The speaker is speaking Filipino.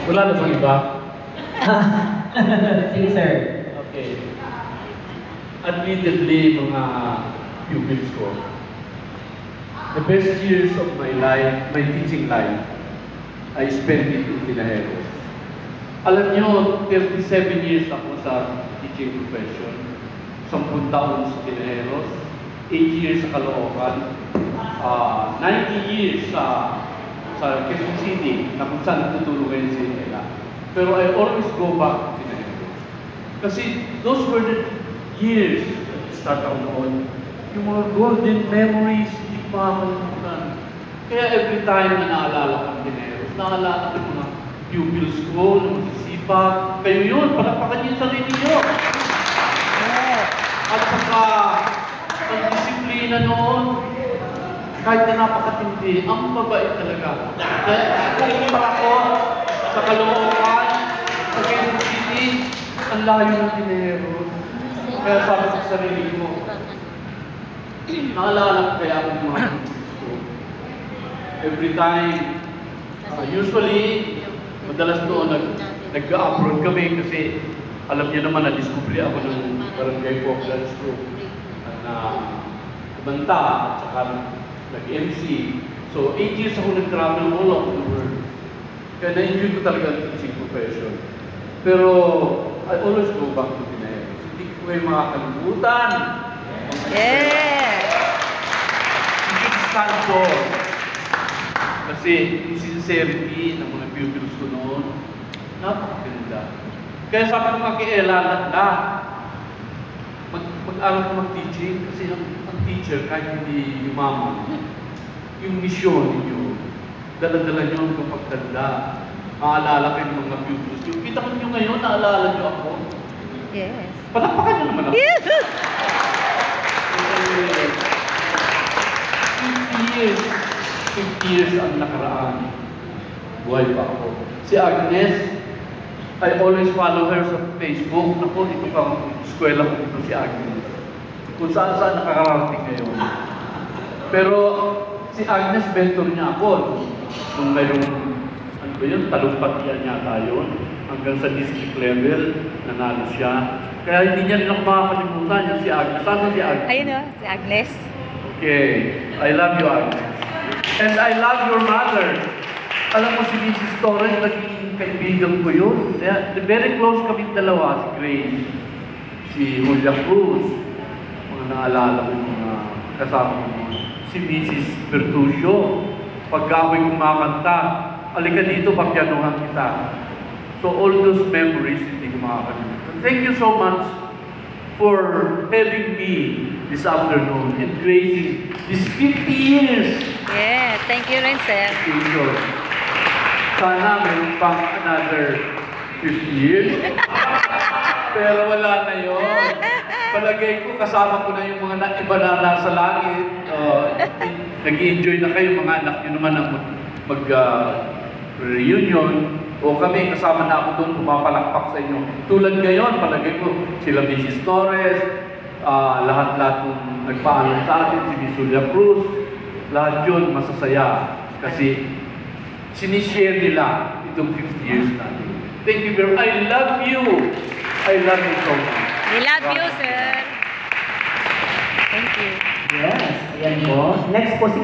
Wala na bang iba? Sige, sir. Okay. Admittedly, mga pupils ko, the best years of my life, my teaching life, I spent it in Tinajeros. Alam nyo, 37 years ako sa teaching profession. 10 taon sa Tinajeros, 8 years sa Caloocan, 90 years sa Quezon City, na kung saan natutulong ngayon sa Inela. Pero I always go back to Tinajeros. Kasi those were the years that start ako noon. Yung mga golden memories, hindi ko makakalimutan. Kaya every time na naalala ko ang Tinajeros, naalala ko yung mga pupils ko, na masisipag. Kayo yun, palakpakan niyo yung sarili niyo. At saka, ang disiplina noon, kahit na napakatindi, ang mabait talaga. Kung pa ako sa Caloocan, sa Quezon City, ang layo ng Tinajeros. Kaya sabi ko sa sarili ko, naalala ko kaya ako mga gusto. Every time, usually, madalas doon nag-abroad kami kasi alam niyo naman na-discovery ako ng Barangay Falklands Group na kumanta at saka nag-MC. So, 8 years ako nag-travel all over the world. Kaya na-enjoy ko talaga ang teaching profession. Pero, I always go back to Tinajeros. Hindi ko kayo makakalimutan. Yeah! Hindi ko stand for. Kasi, yung sincerity ng mga pupils ko noon, napakaganda. Kaya sabi ko nga kay Ella, mag-aral ka mag-teaching kasi ang teacher, kahit hindi yumaman, yung misyon ninyo, dala-dala nyo ang pagtanda. Maalala kayo ng mga pupils nyo. Kita ko nyo ngayon, naalala nyo ako. Yes. Palakpakan nyo naman ako. 50 years ang nakaraan. Buhay pa ako. Si Agnes, I always follow her sa Facebook. Naku, ito kang eskwela ko dito si Agnes. Kung saan-saan nakakarating ngayon. Pero si Agnes, mentor niya ako. Kung mayroong, ano ba yun, talumpatian yata yun. Hanggang sa district level, nanalo siya. Kaya hindi niya rin ako makakalimutan yan si Agnes. Saan si Agnes? Ayun o, si Agnes. Okay. I love you, Agnes. And I love your mother. Alam mo si Mrs. Torres, naging kaibigan ko yun. Very close kami dalawa, si Grace, si Julia Cruz, mga naalala ko yung mga kasama ko. Si Mrs. Bertuccio, pagka ako'y kumakanta, alika dito, papianuhan kita. So all those memories, hindi ko makakalimutan. Thank you so much for having me this afternoon and gracing these 50 years. Yeah, thank you rin, sir. Thank you. Sana mayroon pang another 50 years. Pero wala na yun. Palagay ko, kasama ko na yung mga iba na nasa langit. Nag-i-enjoy na kayo, mga anak nyo naman ang mag-reunion. O kami, kasama na ako doon, pumapalakpak sa inyo. Tulad ngayon, palagay ko, sila Mrs. Torres, lahat-lahat nung nagpaalam sa atin, si Miss Julia Cruz, lahat yun masasaya. Kasi sinishare nila itong 50 years natin. Thank you very much. I love you. I love you so much. We love you, sir. Thank you. Yes, ayan po. Next po, sige.